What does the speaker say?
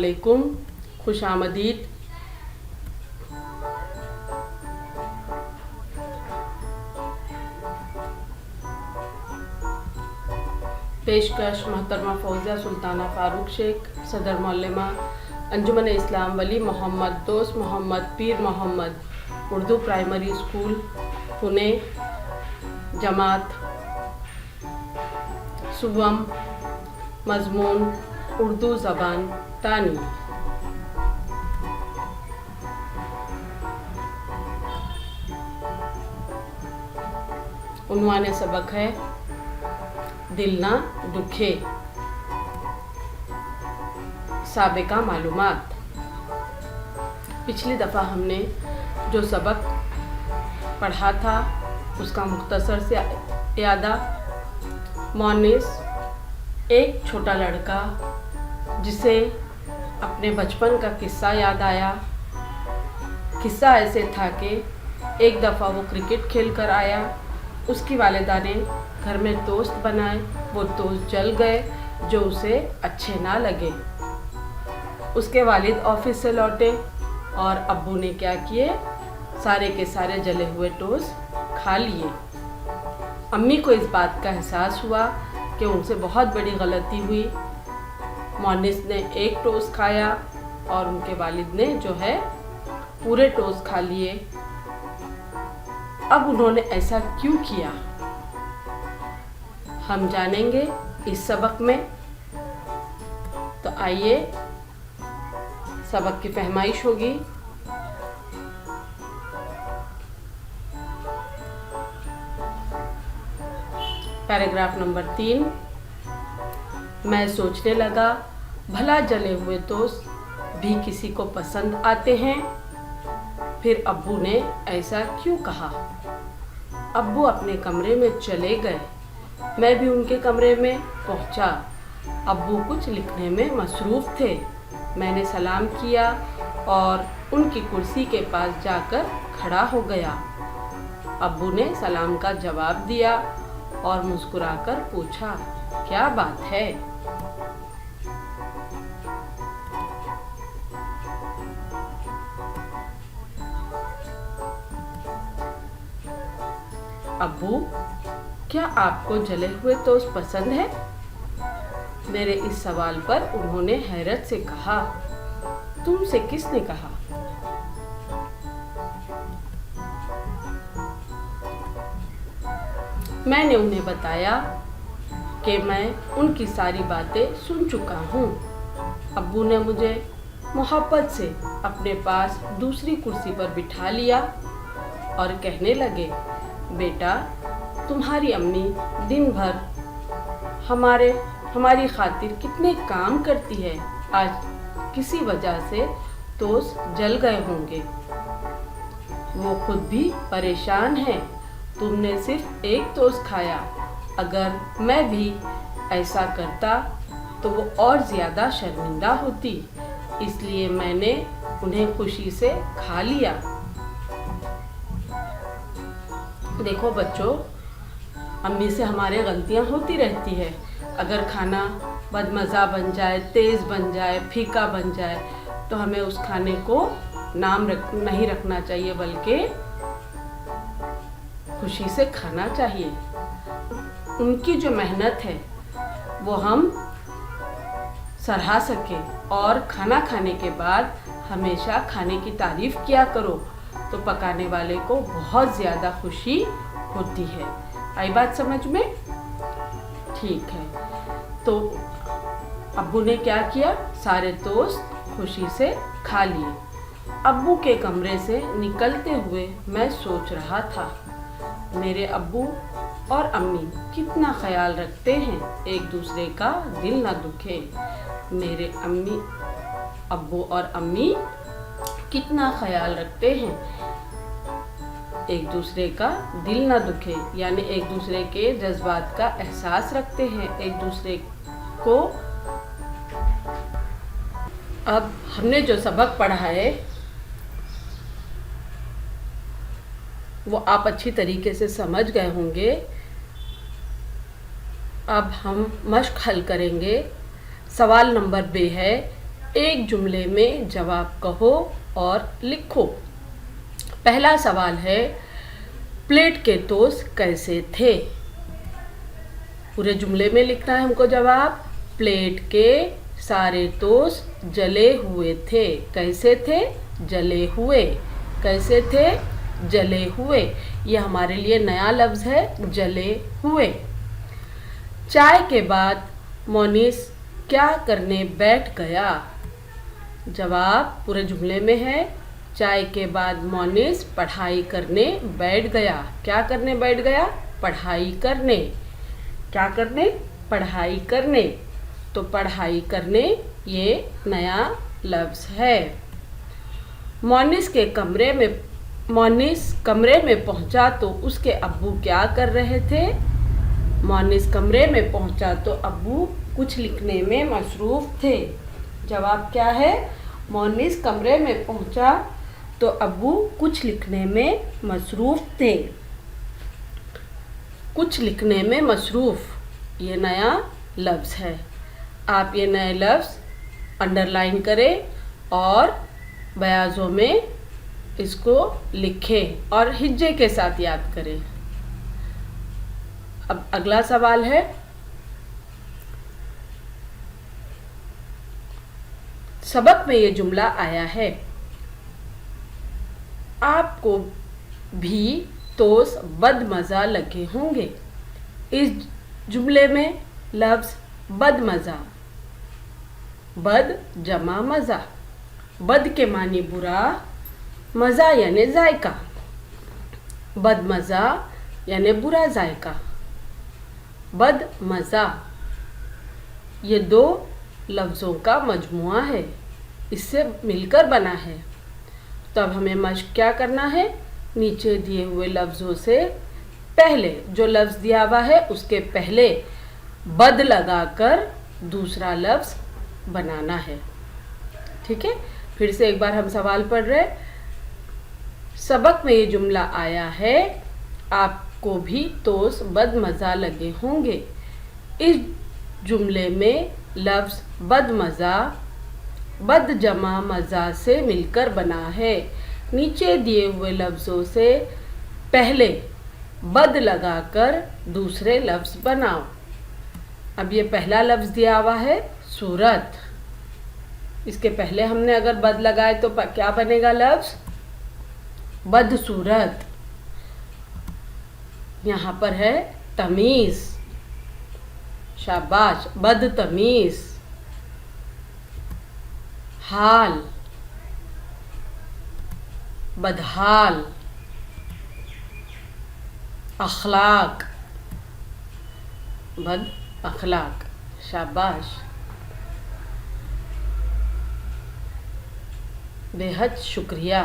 अस्सलामुअलैकुम, खुश आमदीद। पेशकश मोहतरमा फौजिया सुल्ताना फ़ारूक शेख, सदर मौलमा अंजुमन इस्लाम वली मोहम्मद दोस्त मोहम्मद पीर मोहम्मद उर्दू प्राइमरी स्कूल पुणे, जमात सुबम, मजमून उर्दू ज़बान तानी। उन्वान सबक है दिल ना दुखे। साबिका मालूमात। पिछली दफ़ा हमने जो सबक पढ़ा था उसका मुख्तसर से यादा। मोनिस एक छोटा लड़का जिसे अपने बचपन का किस्सा याद आया। किस्सा ऐसे था कि एक दफ़ा वो क्रिकेट खेल कर आया। उसकी वालिदा ने घर में टोस्ट बनाए, वो टोस्ट जल गए जो उसे अच्छे ना लगे। उसके वालिद ऑफिस से लौटे और अब्बू ने क्या किए, सारे के सारे जले हुए टोस्ट खा लिए। अम्मी को इस बात का एहसास हुआ कि उनसे बहुत बड़ी गलती हुई। मोनिस ने एक टोस्ट खाया और उनके वालिद ने जो है पूरे टोस्ट खा लिए। अब उन्होंने ऐसा क्यों किया हम जानेंगे इस सबक में। तो आइए सबक की फहमाइश होगी। Paragraph number 3। मैं सोचने लगा भला जले हुए टोस्ट भी किसी को पसंद आते हैं। फिर अब्बू ने ऐसा क्यों कहा। अब्बू अपने कमरे में चले गए। मैं भी उनके कमरे में पहुंचा। अब्बू कुछ लिखने में मसरूफ़ थे। मैंने सलाम किया और उनकी कुर्सी के पास जाकर खड़ा हो गया। अब्बू ने सलाम का जवाब दिया और मुस्कुराकर पूछा, क्या बात है। अब्बू, क्या आपको जले हुए टोस्ट पसंद है? मेरे इस सवाल पर उन्होंने हैरत से कहा, तुमसे किसने कहा? मैंने उन्हें बताया कि मैं उनकी सारी बातें सुन चुका हूँ। अब्बू ने मुझे मोहब्बत से अपने पास दूसरी कुर्सी पर बिठा लिया और कहने लगे, बेटा, तुम्हारी अम्मी दिन भर हमारी खातिर कितने काम करती है। आज किसी वजह से टोस्ट जल गए होंगे। वो खुद भी परेशान है। तुमने सिर्फ एक टोस्ट खाया। अगर मैं भी ऐसा करता तो वो और ज़्यादा शर्मिंदा होती। इसलिए मैंने उन्हें खुशी से खा लिया। देखो बच्चों, अम्मी से हमारे गलतियां होती रहती है। अगर खाना बदमज़ा बन जाए, तेज़ बन जाए, फीका बन जाए तो हमें उस खाने को नहीं रखना चाहिए, बल्कि खुशी से खाना चाहिए। उनकी जो मेहनत है वो हम सराह सकें और खाना खाने के बाद हमेशा खाने की तारीफ़ किया करो तो पकाने वाले को बहुत ज़्यादा खुशी होती है। आई बात समझ में? ठीक है। तो अब्बू ने क्या किया, सारे टोस्ट खुशी से खा लिए। अब्बू के कमरे से निकलते हुए मैं सोच रहा था, मेरे अब्बू और अम्मी कितना ख्याल रखते हैं, एक दूसरे का दिल ना दुखे। मेरे अब्बू और अम्मी कितना ख्याल रखते हैं, एक दूसरे का दिल ना दुखे, यानी एक दूसरे के जज्बात का एहसास रखते हैं, एक दूसरे को। अब हमने जो सबक पढ़ा है वो आप अच्छी तरीके से समझ गए होंगे। अब हम मश्क हल करेंगे। सवाल नंबर 2 है एक जुमले में जवाब कहो और लिखो। पहला सवाल है, प्लेट के टोस्ट कैसे थे? पूरे जुमले में लिखना है हमको जवाब। प्लेट के सारे टोस्ट जले हुए थे। कैसे थे? जले हुए। कैसे थे? जले हुए। ये हमारे लिए नया लफ्ज़ है, जले हुए। चाय के बाद मोनिस क्या करने बैठ गया? जवाब पूरे जुमले में है। चाय के बाद मोनिस पढ़ाई करने बैठ गया। क्या करने बैठ गया? पढ़ाई करने। क्या करने? पढ़ाई करने। तो पढ़ाई करने ये नया लफ्ज़ है। मोनिस कमरे में पहुंचा तो उसके अब्बू क्या कर रहे थे? मोनिस कमरे में पहुंचा तो अब्बू कुछ लिखने में मसरूफ़ थे। जवाब क्या है? मोनिस कमरे में पहुंचा तो अब्बू कुछ लिखने में मसरूफ़ थे। कुछ लिखने में मसरूफ़ ये नया लफ्ज़ है। आप ये नए लफ्ज़ अंडरलाइन करें और बयाज़ों में इसको लिखें और हिज्जे के साथ याद करें। अब अगला सवाल है, सबक में ये जुमला आया है, आपको भी टोस्ट बदमज़ा लगे होंगे। इस जुमले में लफ्ज़ बदमज़ा, बद जमा मज़ा। बद के मानी बुरा, मज़ा यानी जायका। बदमज़ा यानी बुरा जायका। बदमज़ा ये दो लफ्ज़ों का मजमुआ है, इससे मिलकर बना है। तो अब हमें मश्क क्या करना है? नीचे दिए हुए लफ्ज़ों से पहले जो लफ्ज़ दिया हुआ है उसके पहले बद लगाकर दूसरा लफ्ज़ बनाना है। ठीक है, फिर से एक बार हम सवाल पढ़ रहे। सबक में ये जुमला आया है, आपको भी टोस्ट बदमज़ा लगे होंगे। इस जुमले में लफ्ज़ बदमज़ा बद जमा मज़ा से मिलकर बना है। नीचे दिए हुए लफ्ज़ों से पहले बद लगाकर दूसरे लफ्ज़ बनाओ। अब ये पहला लफ्ज़ दिया हुआ है सूरत। इसके पहले हमने अगर बद लगाए तो क्या बनेगा लफ्ज़? बदसूरत। यहाँ पर है तमीज़। शाबाश, बदतमीज़। हाल, बदहाल। अखलाक, बद अखलाक। शाबाश, बेहद शुक्रिया।